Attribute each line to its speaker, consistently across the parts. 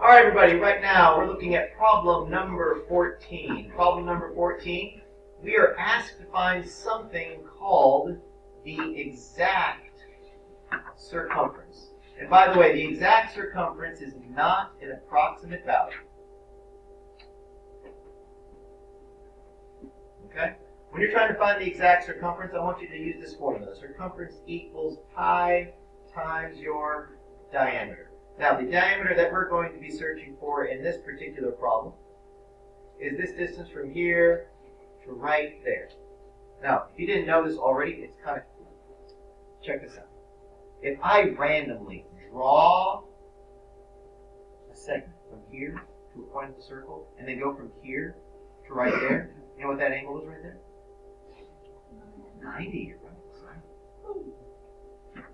Speaker 1: All right, everybody, right now we're looking at problem number 14. Problem number 14, we are asked to find something called the exact circumference. And by the way, the exact circumference is not an approximate value. Okay? When you're trying to find the exact circumference, I want you to use this formula. Circumference equals pi times your diameter. Now, the diameter that we're going to be searching for in this particular problem is this distance from here to right there. Now, if you didn't know this already, it's kind of cool. Check this out. If I randomly draw a segment from here to a point of the circle, and then go from here to right there, you know what that angle is right there? 90, you're right.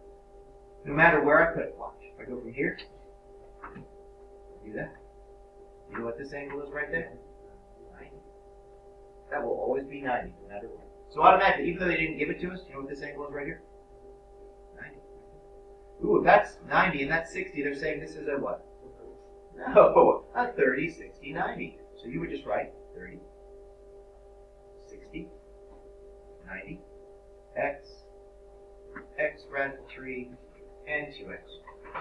Speaker 1: No matter where I put it, watch. If I go from here, do that. You know what this angle is right there? 90. That will always be 90, no matter what. So automatically, even though they didn't give it to us, you know what this angle is right here? 90. Ooh, if that's 90 and that's 60, they're saying this is a what? No, a 30, 60, 90. So you would just write 30, 60, 90, x, x radical 3, and 2x.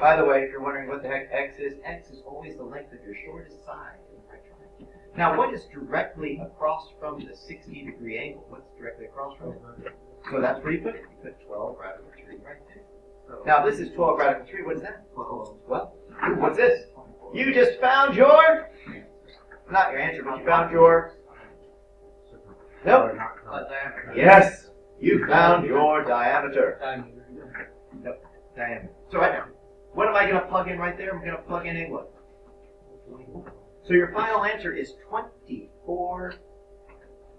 Speaker 1: By the way, if you're wondering what the heck x is always the length of your shortest side in the right triangle. Now, what is directly across from the 60-degree angle? What's directly across from it? So that's where you put it. You put 12 radical 3 right there. Now, this is 12 radical 3. What is that? 12. Well, what's this? You just found your, not your answer, but you found your, nope. Yes, you found your diameter. Nope, diameter. So right now, what am I going to plug in right there? I'm going to plug in what? 24. So your final answer is 24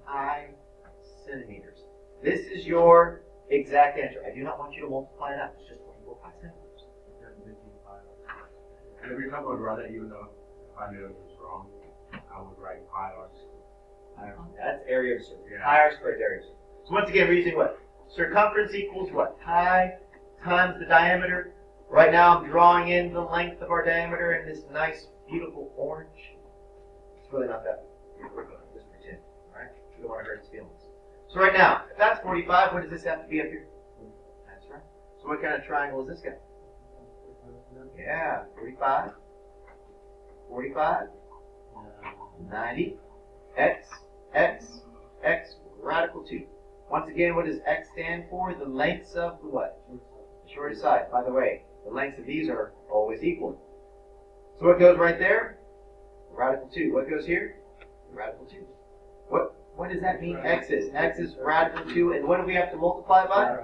Speaker 1: pi centimeters. This is your exact answer. I do not want you to multiply it out. It's just 24 pi centimeters.
Speaker 2: Every time I would write it, even though if I knew it was wrong, I would write pi r squared.
Speaker 1: That's area of circle.
Speaker 2: Yeah.
Speaker 1: Pi r squared is area of circle. So once again, we're using what? Circumference equals what? Pi times the diameter. Right now, I'm drawing in the length of our diameter in this nice, beautiful orange. It's really not that beautiful, but just pretend. All right? We don't want to hurt its feelings. So right now, if that's 45, what does this have to be up here? That's right. So what kind of triangle is this guy? Yeah, 45, 45, 90, x, x, x, radical 2. Once again, what does x stand for? The lengths of the what? The shortest side. By the way, the lengths of these are always equal. So what goes right there? Radical 2. What goes here? Radical 2. What does that mean? X is. X is radical 2. And what do we have to multiply by?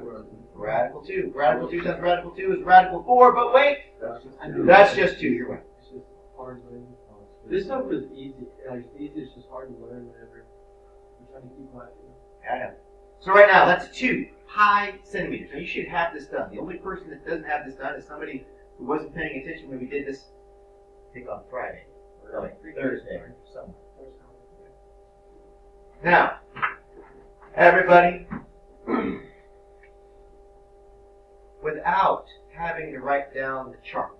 Speaker 1: Radical 2. Radical 2 times radical 2 is radical 4. But wait! That's just 2. You're right.
Speaker 3: It's just hard learning. This stuff is easy. Like, it's easy. It's just hard to learn whenever I'm trying to keep my.
Speaker 1: Yeah, I know. So right now, that's 2 pi centimeters. Now you should have this done. The only person that doesn't have this done is somebody who wasn't paying attention when we did this, I think on Friday, or like Thursday, or somewhere. Now, everybody, without having to write down the chart,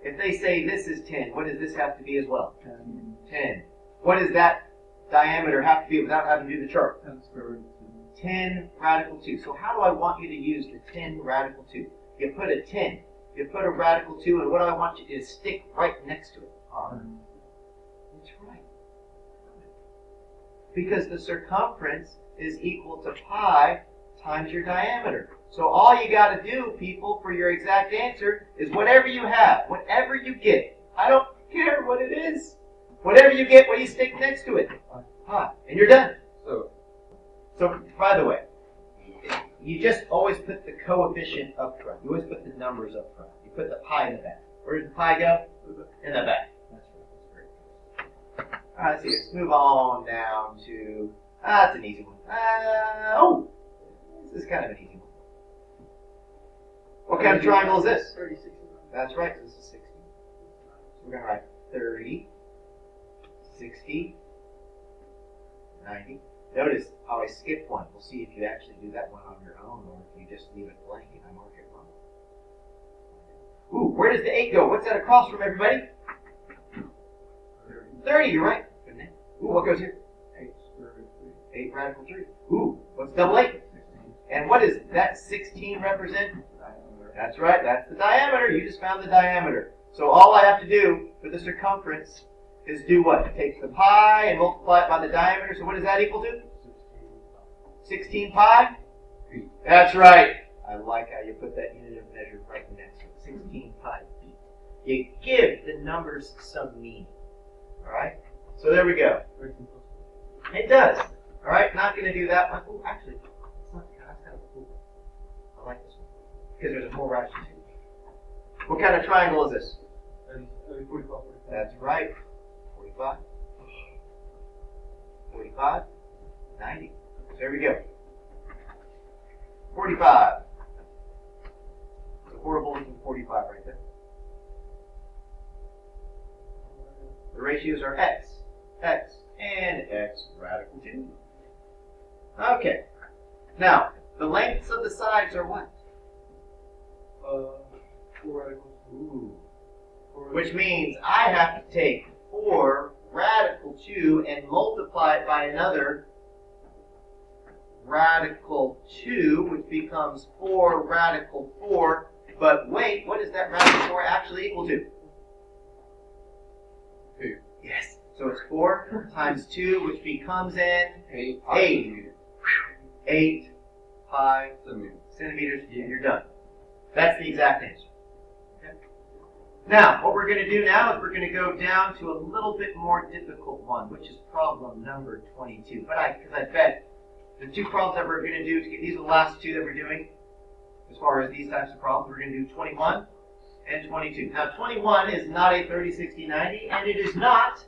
Speaker 1: if they say this is 10, what does this have to be as well? 10. What does that diameter have to be without having to do the chart? 10 radical 2. So how do I want you to use the 10 radical 2? You put a 10, you put a radical 2, and what do I want you to stick right next to it? That's right. Because the circumference is equal to pi times your diameter. So all you got to do, people, for your exact answer is whatever you have, whatever you get. I don't care what it is. Whatever you get, what do you stick next to it? Pi. And you're done. So, by the way, you just always put the coefficient up front. You always put the numbers up front. You put the pi in the back. Where does the pi go? In the back. That's right. That's very good. All right, let's see. Let's move on down to, that's an easy one. This is kind of an easy one. What kind of triangle is this?
Speaker 3: 36.
Speaker 1: That's right. This is 60. So we're going to write 30, 60, 90. Notice how I skipped one. We'll see if you actually do that one on your own or if you just leave it blank and I mark it wrong. Ooh, where does the 8 go? What's that across from, everybody? 30, you're right. Ooh, what goes here?
Speaker 3: 8 square root 3.
Speaker 1: 8 radical 3. Ooh, what's double 8? And what does that 16 represent? That's right, that's the diameter. You just found the diameter. So all I have to do for the circumference is do what? Take the pi and multiply it by the diameter. So what does that equal to? 16 pi? That's right. I like how you put that unit of measure right next to it. 16 pi feet. You give the numbers some meaning. Alright? So there we go. It does. Alright, not going to do that one. Oh, actually, that's kind of cool. I like this one. Because there's a full ratchet too. What kind of triangle is this?
Speaker 3: 45.
Speaker 1: That's right. 45. 45. 90. So there we go. 45. It's a horrible looking 45 right there. The ratios are x, x, and x radical 2. Okay. Now, the lengths of the sides are what?
Speaker 3: 4 radicals.
Speaker 1: Ooh. Which means I have to take 4 radical 2 and multiply it by another radical 2, which becomes 4 radical 4. But wait, what is that radical 4 actually equal to?
Speaker 2: 2.
Speaker 1: Yes. So it's 4 times 2, which becomes an
Speaker 2: 8
Speaker 1: pi centimeters. You're done. That's the exact answer. Okay. Now, what we're going to do now is we're going to go down to a little bit more difficult one, which is problem number 22. But because I bet the 2 problems that we're going to do, these are the last 2 that we're doing, as far as these types of problems. We're going to do 21 and 22. Now, 21 is not a 30, 60, 90, and it is not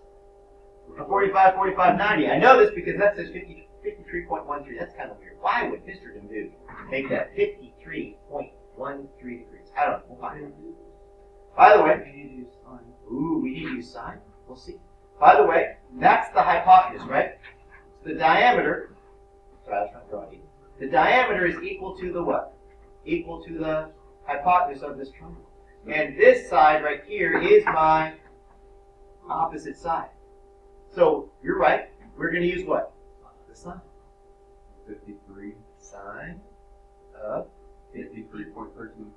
Speaker 1: a 45, 45, 90. I know this because that says 53.13. That's kind of weird. Why would Mr. Dembu make that 53.13 degrees? I don't know. We'll find out. By the way, we need to use sine. We need to use sine. We'll see. By the way, that's the hypotenuse, right? So the diameter, sorry, I was trying to draw it. The diameter is equal to the what? Equal to the hypotenuse of this triangle. And this side right here is my opposite side. So, you're right. We're going to use what? The sine.
Speaker 2: 53.
Speaker 1: Sine of
Speaker 2: 53.13.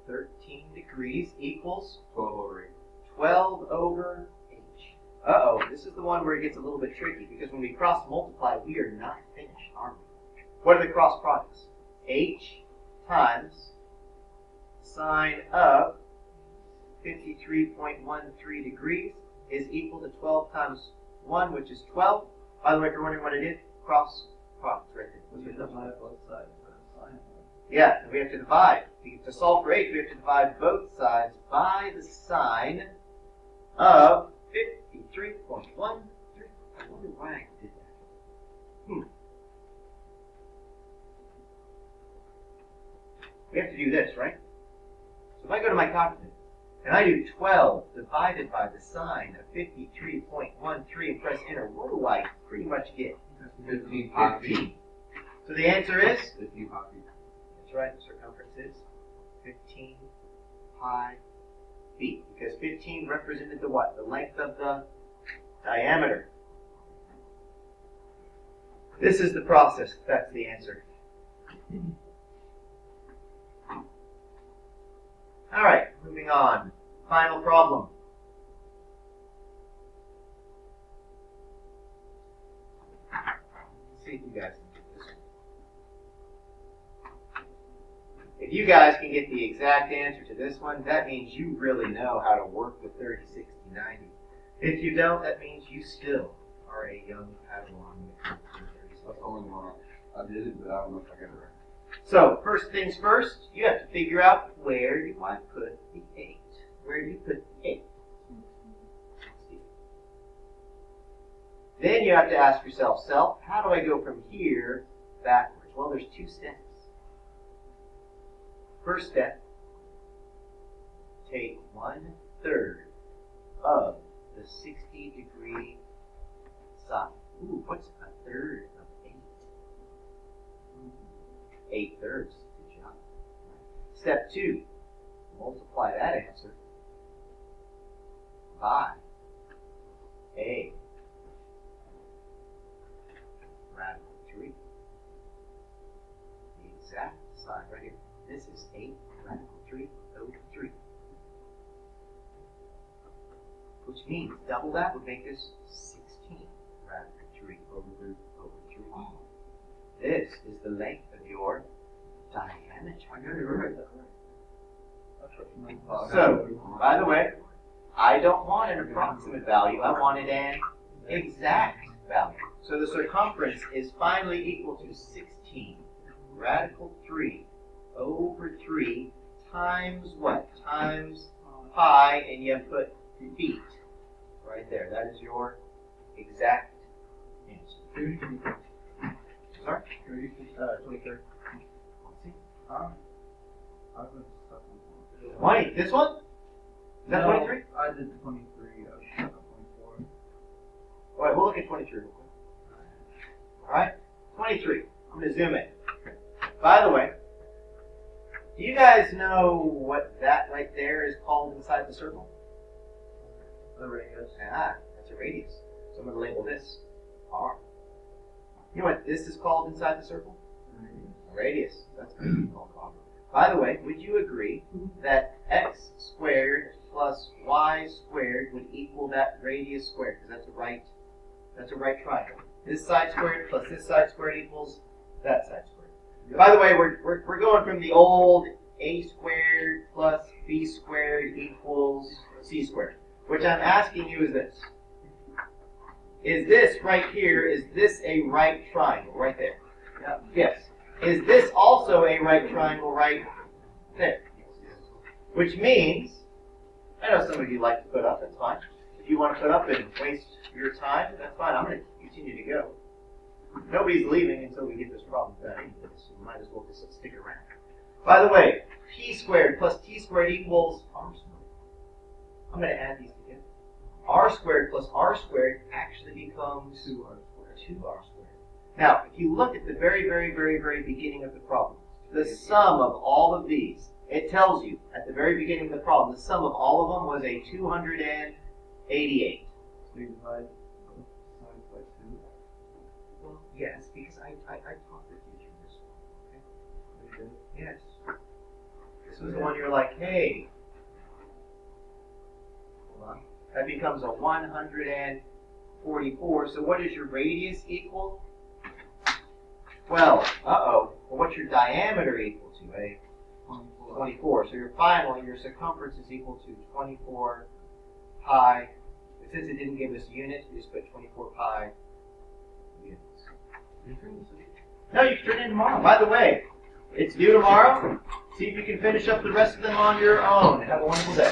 Speaker 1: 13 degrees equals
Speaker 2: 12 over 8.
Speaker 1: 12 over h. Uh-oh, this is the one where it gets a little bit tricky, because when we cross multiply, we are not finished, are we? What are the cross products? H times sine of 53.13 degrees is equal to 12 times 1, which is 12. By the way, if you're wondering what I did, cross products right there. What's your number?
Speaker 3: Both sides.
Speaker 1: Yeah, and we have to divide. To solve for h, we have to divide both sides by the sine of 53.13. I wonder why I did that. We have to do this, right? So if I go to my calculator, and I do 12 divided by the sine of 53.13 and press enter, what do I pretty much get?
Speaker 2: 15 pi feet.
Speaker 1: So the answer is?
Speaker 2: 15 pi feet.
Speaker 1: That's right, the circumference is 15 pi feet. Because 15 represented the what? The length of the diameter. This is the process. That's the answer. All right, moving on. Final problem. Let's see if you guys can get this one. If you guys can get the exact answer to this one, that means you really know how to work with 30, 60, 90. If you don't, that means you still are a young Padawan when it comes to 30, 60.
Speaker 2: That's the only one I did it, but I don't know if I got it right.
Speaker 1: So, first things first, you have to figure out where you might put the 8. Where do you put the 8? Then you have to ask yourself, how do I go from here backwards? Well, there's 2 steps. First step, take 1/3 of the 60-degree side. Ooh, what's 1/3 of 8? 8/3. Good job. Step 2, multiply that answer by a radical 3. The exact sign right here. This is 8 radical 3 over 3. Which means double that would make this 16 radical 3 over 3 over 3. This is the length of your diameter. I got it right. So, by the way, I don't want an approximate value. I wanted an exact value. So the circumference is finally equal to 16 radical 3 over 3 times what? Times pi, and you put feet right there. That is your exact answer. Sorry?
Speaker 3: 23rd.
Speaker 1: Let's see.
Speaker 3: I was stuck on
Speaker 1: 20. This one? Is that 23?
Speaker 3: I did 23. I was stuck on 24.
Speaker 1: All right, we'll look at 23 real quick. All right, 23. I'm going to zoom in. By the way, do you guys know what that right there is called inside the circle?
Speaker 3: The radius.
Speaker 1: Ah, that's a radius. So I'm going to label this R. You know what this is called inside the circle? A radius. That's going to be called R. By the way, would you agree that x squared plus y squared would equal that radius squared? Because that's a right triangle. This side squared plus this side squared equals that side squared. Yep. By the way, we're going from the old a squared plus b squared equals c squared. Which I'm asking you is this. Is this right here, is this a right triangle right there?
Speaker 3: Yeah.
Speaker 1: Yes. Is this also a right triangle right there? Which means, I know some of you like to put up, that's fine. If you want to put up and waste your time, that's fine. I'm going to continue to go. Nobody's leaving until we get this problem done. So you might as well just stick around. By the way, p squared plus t squared equals r squared. I'm going to add these together. R squared plus r squared actually becomes 2r squared. 2r squared. Now, if you look at the very, very, very, very beginning of the problem, the sum of all of these, it tells you at the very beginning of the problem, the sum of all of them was a 288.
Speaker 3: So you divide both sides by 2.
Speaker 1: Well, yes, because I taught the teacher this one. Okay? Yes. This was the one you're like, hey. Hold on. That becomes a 144. So what does your radius equal? 12. Uh-oh. Well, what's your diameter equal to? 24. So your circumference is equal to 24 pi. But since it didn't give us units, we just put 24 pi units. No, you can turn it in tomorrow. By the way, it's due tomorrow. See if you can finish up the rest of them on your own. Have a wonderful day.